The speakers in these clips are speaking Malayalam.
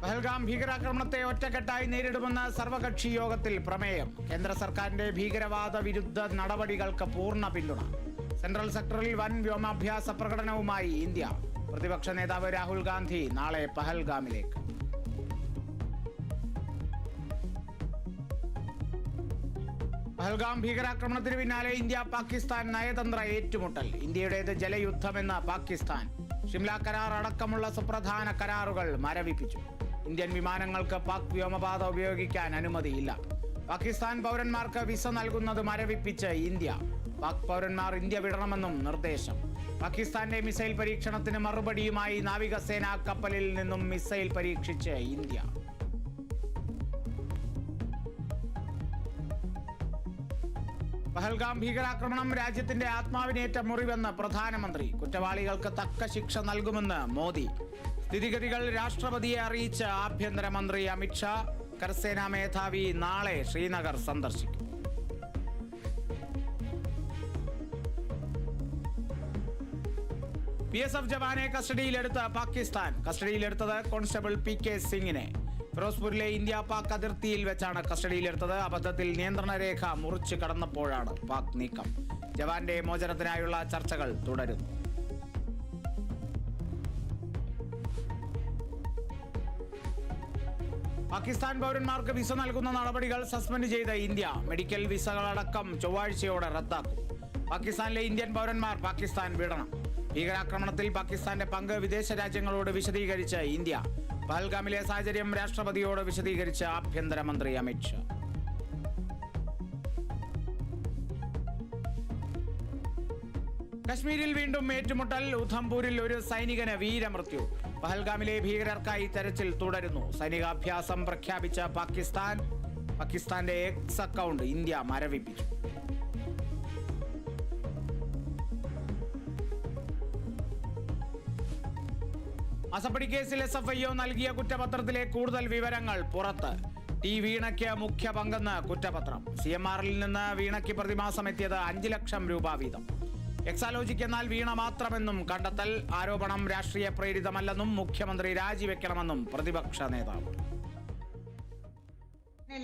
പഹൽഗാം ഭീകരാക്രമണത്തെ ഒറ്റക്കെട്ടായി നേരിടുമെന്ന സർവകക്ഷി യോഗത്തിൽ പ്രമേയം. കേന്ദ്ര സർക്കാരിന്റെ ഭീകരവാദ വിരുദ്ധ നടപടികൾക്ക് പൂർണ്ണ പിന്തുണ. സെൻട്രൽ സെക്ടറിൽ വൻ വ്യോമാഭ്യാസ പ്രകടനവുമായി ഇന്ത്യ. പ്രതിപക്ഷ നേതാവ് രാഹുൽ ഗാന്ധി നാളെ പഹൽഗാമിലേക്ക്. പഹൽഗാം ഭീകരാക്രമണത്തിന് പിന്നാലെ ഇന്ത്യ പാകിസ്ഥാൻ നയതന്ത്ര ഏറ്റുമുട്ടൽ. ഇന്ത്യയുടേത് ജലയുദ്ധമെന്ന് പാകിസ്ഥാൻ. ഷിംല കരാർ അടക്കമുള്ള സുപ്രധാന കരാറുകൾ മരവിപ്പിച്ചു. ഇന്ത്യൻ വിമാനങ്ങൾക്ക് പാക് വ്യോമപാത ഉപയോഗിക്കാൻ അനുമതിയില്ല. പാകിസ്ഥാൻ പൗരന്മാർക്ക് വിസ നൽകുന്നത് മരവിപ്പിച്ച് ഇന്ത്യ. പാക് പൗരന്മാർ ഇന്ത്യ വിടണമെന്നും നിർദ്ദേശം. പാകിസ്ഥാന്റെ മിസൈൽ പരീക്ഷണത്തിന് മറുപടിയുമായി നാവികസേനാ കപ്പലിൽ നിന്നും മിസൈൽ പരീക്ഷിച്ച് ഇന്ത്യ. പഹൽഗാം ഭീകരാക്രമണം രാജ്യത്തിന്റെ ആത്മാവിനേറ്റ മുറിവെന്ന് പ്രധാനമന്ത്രി. കുറ്റവാളികൾക്ക് തക്ക ശിക്ഷ നൽകുമെന്ന് മോദി. സ്ഥിതിഗതികൾ രാഷ്ട്രപതിയെ അറിയിച്ച് ആഭ്യന്തരമന്ത്രി അമിത്ഷാ. കരസേനാ മേധാവി നാളെ ശ്രീനഗർ സന്ദർശിക്കും. BSF ജവാനെ കസ്റ്റഡിയിലെടുത്ത പാകിസ്ഥാൻ. കസ്റ്റഡിയിലെടുത്തത് കോൺസ്റ്റബിൾ PK സിംഗിനെ. ഫിറോസ്പൂരിലെ ഇന്ത്യ പാക് അതിർത്തിയിൽ വെച്ചാണ് കസ്റ്റഡിയിലെടുത്തത്. അബദ്ധത്തിൽ നിയന്ത്രണ രേഖ മുറിച്ച് കടന്നപ്പോഴാണ് പാക് നീക്കം. ജവാന്റെ മോചനത്തിനായുള്ള ചർച്ചകൾ തുടരുന്നു. പാകിസ്ഥാൻ പൗരന്മാർക്ക് വിസ നൽകുന്ന നടപടികൾ സസ്പെൻഡ് ചെയ്ത ഇന്ത്യ. മെഡിക്കൽ വിസകളടക്കം ചൊവ്വാഴ്ചയോടെ റദ്ദാക്കും. പാകിസ്ഥാനിലെ ഇന്ത്യൻ പൗരന്മാർ പാകിസ്ഥാൻ വിടണം. ഭീകരാക്രമണത്തിൽ പാകിസ്ഥാന്റെ പങ്ക് വിദേശ രാജ്യങ്ങളോട് വിശദീകരിച്ച് ഇന്ത്യ. പഹൽഗാമിലെ സാഹചര്യം രാഷ്ട്രപതിയോട് വിശദീകരിച്ച് ആഭ്യന്തരമന്ത്രി അമിത്ഷാ. കശ്മീരിൽ വീണ്ടും ഏറ്റുമുട്ടൽ. ഉധംപൂരിൽ ഒരു സൈനികന് വീരമൃത്യു. പഹൽഗാമിലെ ഭീകരർക്കായി തെരച്ചിൽ തുടരുന്നു. സൈനികാഭ്യാസം പ്രഖ്യാപിച്ച പാകിസ്ഥാന്റെ എക്സ് അക്കൗണ്ട് ഇന്ത്യ മരവിപ്പിച്ചു. അസപ്പടി കേസിൽ SFIO നൽകിയ കുറ്റപത്രത്തിലെ കൂടുതൽ വിവരങ്ങൾ പുറത്ത്. വീണയ്ക്ക് മുഖ്യ പങ്കെന്ന് കുറ്റപത്രം. CMRൽ നിന്ന് വീണയ്ക്ക് പ്രതിമാസം എത്തിയത് 5 ലക്ഷം രൂപ വീതം. എക്സാലോജിക് എന്നാൽ വീണ മാത്രമെന്നും കണ്ടെത്തൽ. ആരോപണം രാഷ്ട്രീയ പ്രേരിതമല്ലെന്നും മുഖ്യമന്ത്രി രാജിവെക്കണമെന്നും പ്രതിപക്ഷ നേതാവ്.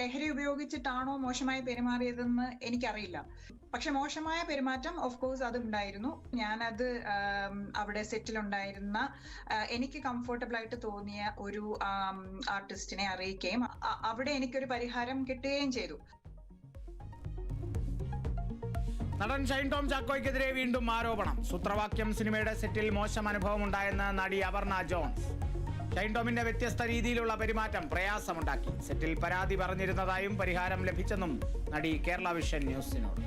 ലഹരി ഉപയോഗിച്ചിട്ടാണോ മോശമായി പെരുമാറിയതെന്ന് എനിക്കറിയില്ല. പക്ഷെ മോശമായ പെരുമാറ്റം ഓഫ് കോഴ്സ് അത് ഉണ്ടായിരുന്നു. ഞാനത് അവിടെ സെറ്റിലുണ്ടായിരുന്ന എനിക്ക് കംഫർട്ടബിൾ ആയിട്ട് തോന്നിയ ഒരു ആർട്ടിസ്റ്റിനെ അറിയിക്കുകയും അവിടെ എനിക്കൊരു പരിഹാരം കിട്ടുകയും ചെയ്തു. നടൻ ഷൈൻ ടോം ചാക്കോയ്ക്കെതിരെ വീണ്ടും ആരോപണം. സൂത്രവാക്യം സിനിമയുടെ സെറ്റിൽ മോശം അനുഭവം ഉണ്ടായെന്ന് നടി അപർണ ജോൺസ്. ഷൈൻ ടോമിന്റെ വ്യത്യസ്ത രീതിയിലുള്ള പെരുമാറ്റം പ്രയാസമുണ്ടാക്കി. സെറ്റിൽ പരാതി പറഞ്ഞിരുന്നതായും പരിഹാരം ലഭിച്ചെന്നും നടി കേരള വിഷൻ ന്യൂസിനോട്.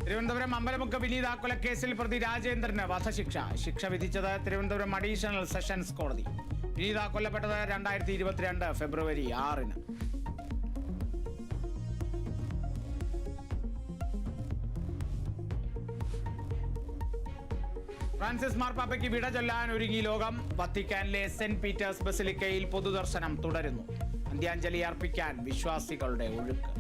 തിരുവനന്തപുരം അമ്പലമുക്ക് വിനീത കൊലക്കേസിൽ പ്രതി രാജേന്ദ്രന് വധശിക്ഷ. ശിക്ഷ വിധിച്ചത് തിരുവനന്തപുരം അഡീഷണൽ സെഷൻസ് കോടതി. വിനീത കൊല്ലപ്പെട്ടത് 2022 ഫെബ്രുവരി 6-ന്. ഫ്രാൻസിസ് മാർപ്പാപ്പയ്ക്ക് വിട ചൊല്ലാൻ ഒരുങ്ങി ലോകം. വത്തിക്കാനിലെ സെന്റ് പീറ്റേഴ്സ് ബസിലിക്കയിൽ പൊതുദർശനം തുടരുന്നു. അന്ത്യാഞ്ജലി അർപ്പിക്കാൻ വിശ്വാസികളുടെ ഒഴുക്ക്.